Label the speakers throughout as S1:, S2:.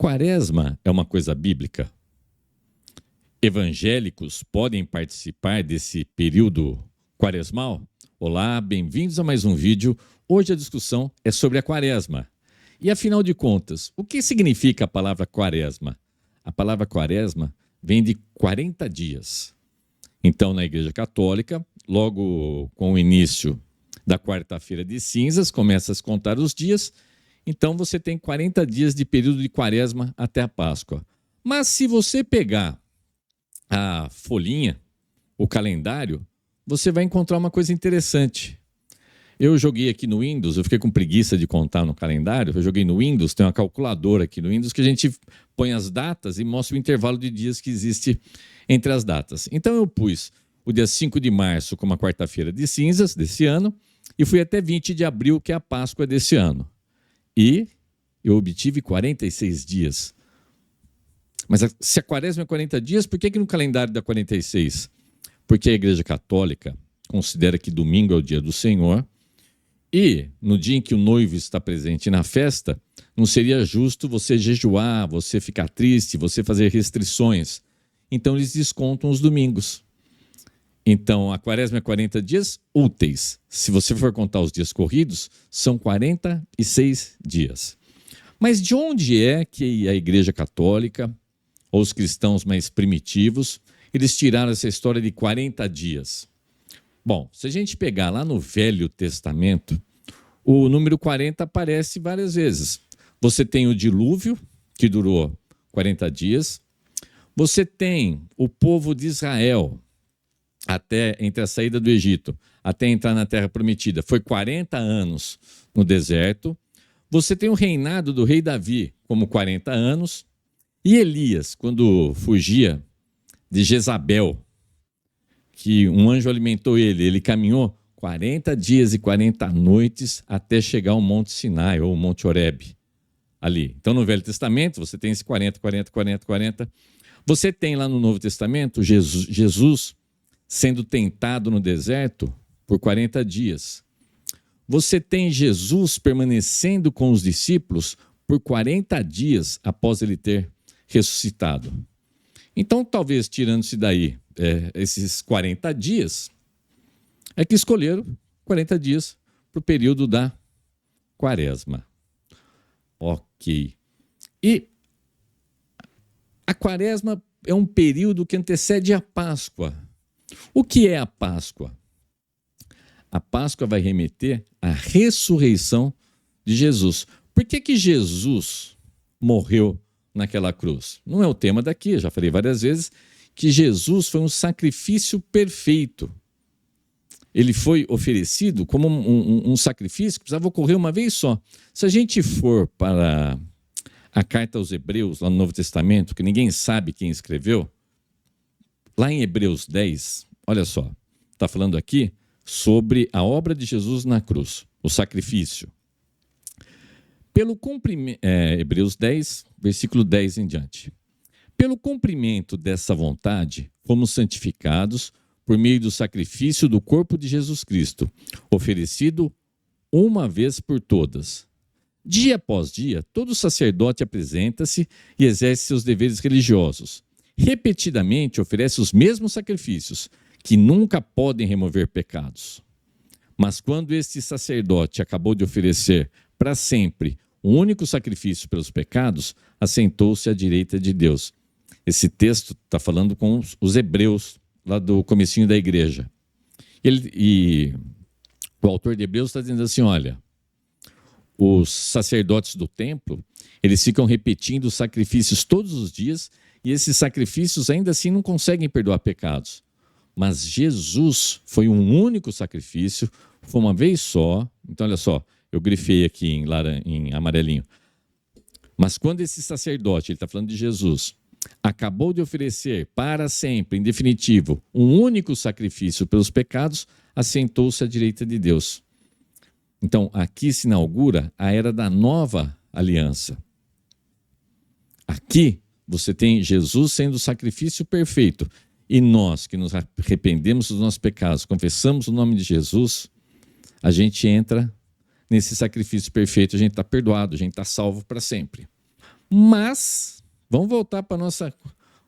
S1: Quaresma é uma coisa bíblica? Evangélicos podem participar desse período quaresmal? Olá, bem-vindos a mais um vídeo. Hoje a discussão é sobre a quaresma. E afinal de contas, o que significa a palavra quaresma? A palavra quaresma vem de 40 dias. Então, na Igreja Católica, logo com o início da quarta-feira de cinzas, começa a se contar os dias. Então, você tem 40 dias de período de quaresma até a Páscoa. Mas se você pegar a folhinha, o calendário, você vai encontrar uma coisa interessante. Eu joguei aqui no Windows, eu fiquei com preguiça de contar no calendário, eu joguei no Windows, tem uma calculadora aqui no Windows que a gente põe as datas e mostra o intervalo de dias que existe entre as datas. Então eu pus o dia 5 de março como a quarta-feira de cinzas desse ano e fui até 20 de abril, que é a Páscoa desse ano. E eu obtive 46 dias. Mas se a quaresma é 40 dias, por que no calendário dá 46? Porque a Igreja Católica considera que domingo é o dia do Senhor e no dia em que o noivo está presente na festa, não seria justo você jejuar, você ficar triste, você fazer restrições. Então eles descontam os domingos. Então a quaresma é 40 dias úteis. Se você for contar os dias corridos, são 46 dias. Mas de onde é que a Igreja Católica, ou os cristãos mais primitivos, eles tiraram essa história de 40 dias? Bom, se a gente pegar lá no Velho Testamento, o número 40 aparece várias vezes. Você tem o dilúvio, que durou 40 dias. Você tem o povo de Israel, até entre a saída do Egito, até entrar na Terra Prometida. Foi 40 anos no deserto. Você tem o reinado do rei Davi, como 40 anos. E Elias, quando fugia de Jezabel, que um anjo alimentou ele, ele caminhou 40 dias e 40 noites até chegar ao Monte Sinai, ou Monte Horebe, ali. Então, no Velho Testamento, você tem esse 40, 40, 40, 40. Você tem lá no Novo Testamento, Jesus sendo tentado no deserto por 40 dias. Você tem Jesus permanecendo com os discípulos por 40 dias após ele ter ressuscitado. Então, talvez, tirando-se daí esses 40 dias, é que escolheram 40 dias para o período da quaresma. Ok. E a quaresma é um período que antecede a Páscoa. O que é a Páscoa? A Páscoa vai remeter à ressurreição de Jesus. Por que Jesus morreu naquela cruz? Não é o tema daqui, eu já falei várias vezes que Jesus foi um sacrifício perfeito. Ele foi oferecido como um sacrifício que precisava ocorrer uma vez só. Se a gente for para a carta aos Hebreus, lá no Novo Testamento, que ninguém sabe quem escreveu, lá em Hebreus 10, olha só, está falando aqui sobre a obra de Jesus na cruz, o sacrifício. Pelo cumprimento, Hebreus 10, versículo 10 em diante. Pelo cumprimento dessa vontade, fomos santificados por meio do sacrifício do corpo de Jesus Cristo, oferecido uma vez por todas. Dia após dia, todo sacerdote apresenta-se e exerce seus deveres religiosos. Repetidamente oferece os mesmos sacrifícios, que nunca podem remover pecados. Mas quando este sacerdote acabou de oferecer para sempre o único sacrifício pelos pecados, assentou-se à direita de Deus. Esse texto está falando com os hebreus, lá do comecinho da igreja. E o autor de Hebreus está dizendo assim, olha, os sacerdotes do templo, eles ficam repetindo os sacrifícios todos os dias, e esses sacrifícios ainda assim não conseguem perdoar pecados. Mas Jesus foi um único sacrifício, foi uma vez só. Então, olha só, eu grifei aqui em amarelinho. Mas quando esse sacerdote, ele está falando de Jesus, acabou de oferecer para sempre, em definitivo, um único sacrifício pelos pecados, assentou-se à direita de Deus. Então, aqui se inaugura a era da nova aliança. Aqui você tem Jesus sendo o sacrifício perfeito. E nós que nos arrependemos dos nossos pecados, confessamos o nome de Jesus, a gente entra nesse sacrifício perfeito, a gente está perdoado, a gente está salvo para sempre. Mas, vamos voltar para a nossa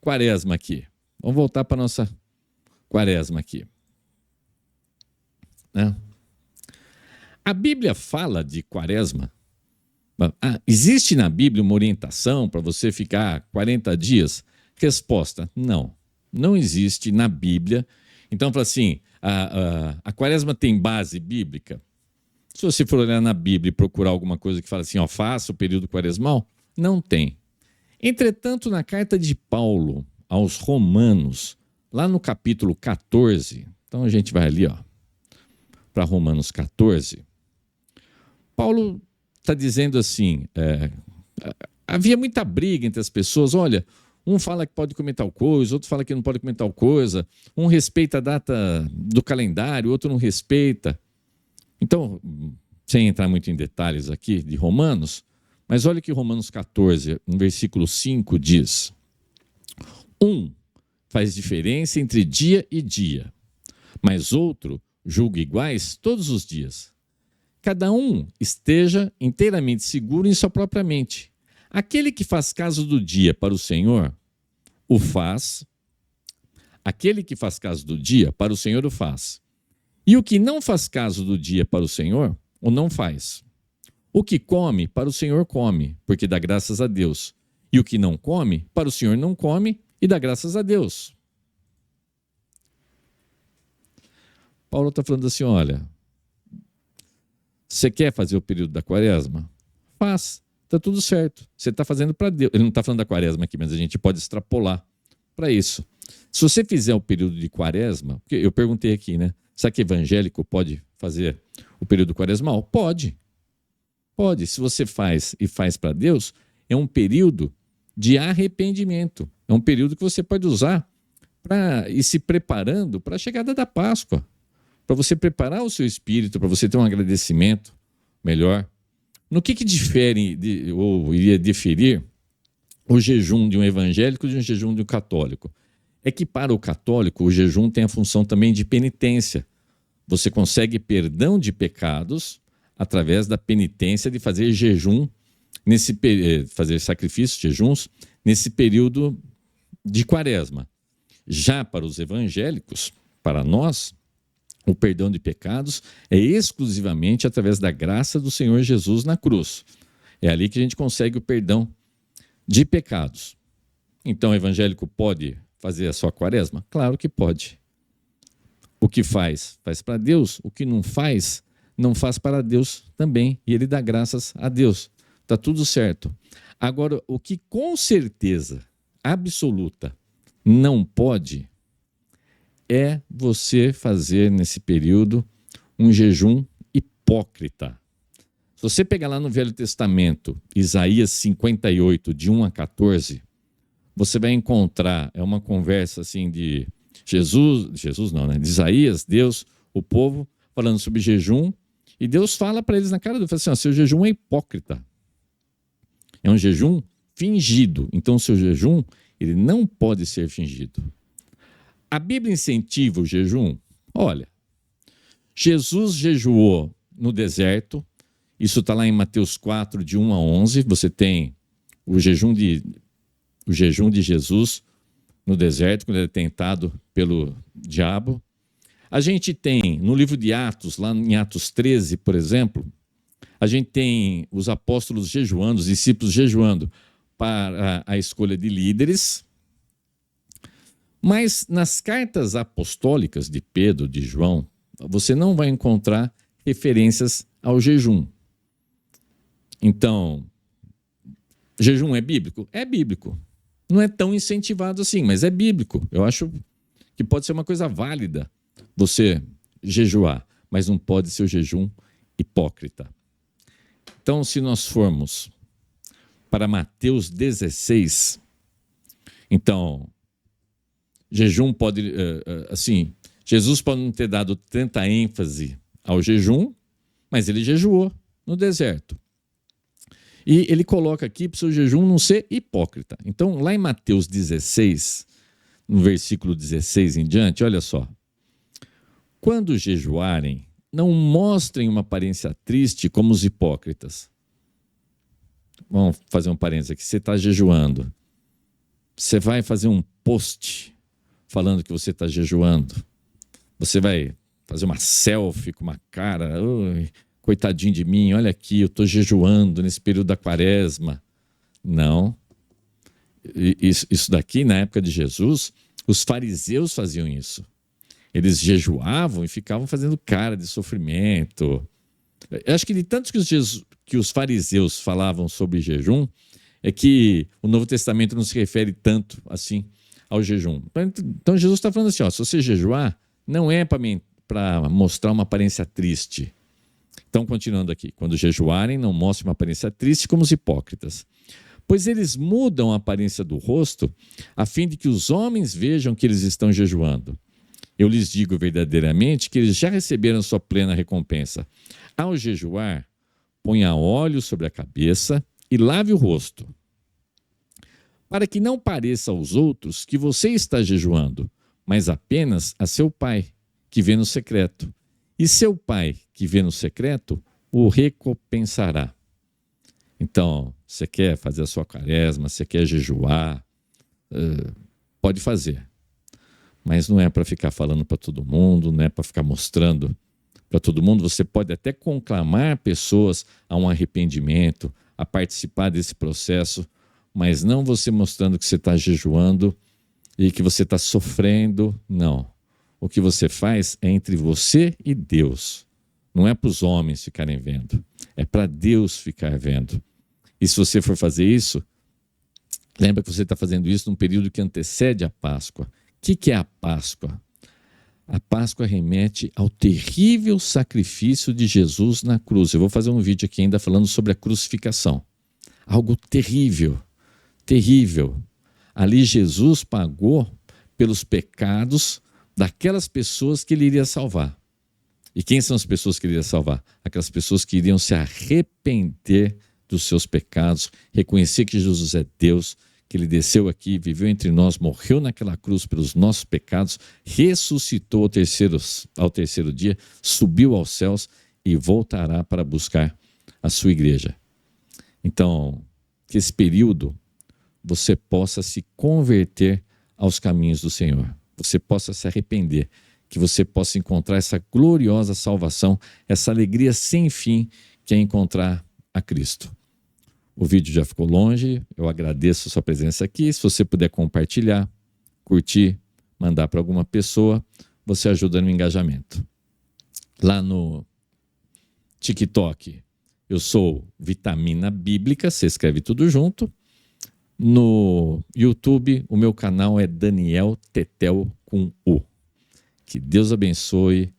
S1: quaresma aqui. Vamos voltar para a nossa quaresma aqui. Né? A Bíblia fala de quaresma. Existe na Bíblia uma orientação para você ficar 40 dias? Resposta, não. Não existe na Bíblia. Então, fala assim, a quaresma tem base bíblica? Se você for olhar na Bíblia e procurar alguma coisa que fala assim, faça o período quaresmal, não tem. Entretanto, na carta de Paulo aos Romanos, lá no capítulo 14, então a gente vai ali, para Romanos 14, Paulo está dizendo assim, havia muita briga entre as pessoas, olha, um fala que pode comer tal coisa, outro fala que não pode comer tal coisa, um respeita a data do calendário, outro não respeita. Então, sem entrar muito em detalhes aqui de Romanos, mas olha que Romanos 14, no versículo 5 diz: faz diferença entre dia e dia, mas outro julga iguais todos os dias. Cada um esteja inteiramente seguro em sua própria mente. Aquele que faz caso do dia para o Senhor, o faz. Aquele que faz caso do dia para o Senhor, o faz. E o que não faz caso do dia para o Senhor, o não faz. O que come, para o Senhor come, porque dá graças a Deus. E o que não come, para o Senhor não come, e dá graças a Deus. Paulo está falando assim, olha, você quer fazer o período da quaresma? Faz, está tudo certo. Você está fazendo para Deus. Ele não está falando da quaresma aqui, mas a gente pode extrapolar para isso. Se você fizer o período de quaresma, porque eu perguntei aqui, né? Será que evangélico pode fazer o período quaresmal? Pode. Pode. Se você faz e faz para Deus, é um período de arrependimento. É um período que você pode usar para ir se preparando para a chegada da Páscoa. Para você preparar o seu espírito, para você ter um agradecimento melhor. No que difere, ou iria diferir, o jejum de um evangélico de um jejum de um católico? É que para o católico, o jejum tem a função também de penitência. Você consegue perdão de pecados através da penitência de fazer jejum, fazer sacrifícios, jejuns, nesse período de quaresma. Já para os evangélicos, para nós, o perdão de pecados é exclusivamente através da graça do Senhor Jesus na cruz. É ali que a gente consegue o perdão de pecados. Então, o evangélico pode fazer a sua quaresma? Claro que pode. O que faz, faz para Deus. O que não faz, não faz para Deus também. E ele dá graças a Deus. Está tudo certo. Agora, o que com certeza absoluta não pode é você fazer nesse período um jejum hipócrita. Se você pegar lá no Velho Testamento, Isaías 58, de 1 a 14, você vai encontrar, é uma conversa assim de Jesus não, né? De Isaías, Deus, o povo, falando sobre jejum, e Deus fala para eles na cara do fala assim, seu jejum é hipócrita. É um jejum fingido. Então, o seu jejum, ele não pode ser fingido. A Bíblia incentiva o jejum? Olha, Jesus jejuou no deserto, isso está lá em Mateus 4, de 1 a 11, você tem o jejum de Jesus no deserto, quando ele é tentado pelo diabo. A gente tem, no livro de Atos, lá em Atos 13, por exemplo, a gente tem os apóstolos jejuando, os discípulos jejuando para a escolha de líderes. Mas nas cartas apostólicas de Pedro, de João, você não vai encontrar referências ao jejum. Então, jejum é bíblico? É bíblico. Não é tão incentivado assim, mas é bíblico. Eu acho que pode ser uma coisa válida você jejuar, mas não pode ser o jejum hipócrita. Então, se nós formos para Mateus 16, então, jejum pode, assim, Jesus pode não ter dado tanta ênfase ao jejum, mas ele jejuou no deserto. E ele coloca aqui para o seu jejum não ser hipócrita. Então, lá em Mateus 16, no versículo 16 em diante, olha só. Quando jejuarem, não mostrem uma aparência triste como os hipócritas. vamos fazer um parênteses aqui, você está jejuando, você vai fazer um post falando que você está jejuando, você vai fazer uma selfie com uma cara, "Ui, coitadinho de mim, olha aqui, eu estou jejuando nesse período da quaresma". Não. Isso daqui, na época de Jesus, os fariseus faziam isso. Eles jejuavam e ficavam fazendo cara de sofrimento. Eu acho que de tanto que os fariseus falavam sobre jejum, é que o Novo Testamento não se refere tanto assim ao jejum. Então Jesus está falando assim, ó, se você jejuar, não é para mostrar uma aparência triste. Então, continuando aqui, quando jejuarem, não mostrem uma aparência triste como os hipócritas, pois eles mudam a aparência do rosto, a fim de que os homens vejam que eles estão jejuando. Eu lhes digo verdadeiramente que eles já receberam sua plena recompensa. Ao jejuar, ponha óleo sobre a cabeça e lave o rosto, para que não pareça aos outros que você está jejuando, mas apenas a seu pai, que vê no secreto. E seu pai, que vê no secreto, o recompensará. Então, você quer fazer a sua quaresma, você quer jejuar, pode fazer. Mas não é para ficar falando para todo mundo, não é para ficar mostrando para todo mundo. Você pode até conclamar pessoas a um arrependimento, a participar desse processo, mas não você mostrando que você está jejuando e que você está sofrendo, não. O que você faz é entre você e Deus. Não é para os homens ficarem vendo, é para Deus ficar vendo. E se você for fazer isso, lembra que você está fazendo isso num período que antecede a Páscoa. O que é a Páscoa? A Páscoa remete ao terrível sacrifício de Jesus na cruz. Eu vou fazer um vídeo aqui ainda falando sobre a crucificação. Algo terrível, terrível. Ali Jesus pagou pelos pecados daquelas pessoas que ele iria salvar. E quem são as pessoas que ele iria salvar? Aquelas pessoas que iriam se arrepender dos seus pecados, reconhecer que Jesus é Deus, que ele desceu aqui, viveu entre nós, morreu naquela cruz pelos nossos pecados, ressuscitou ao terceiro dia, subiu aos céus e voltará para buscar a sua igreja. Então, que esse período você possa se converter aos caminhos do Senhor, você possa se arrepender, que você possa encontrar essa gloriosa salvação, essa alegria sem fim que é encontrar a Cristo. O vídeo já ficou longe, eu agradeço a sua presença aqui. Se você puder compartilhar, curtir, mandar para alguma pessoa, você ajuda no engajamento. Lá no TikTok, eu sou Vitamina Bíblica, você escreve tudo junto. No YouTube, o meu canal é Daniel Tetel com U. Que Deus abençoe,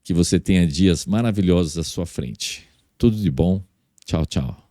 S1: que você tenha dias maravilhosos à sua frente. Tudo de bom. Tchau, tchau.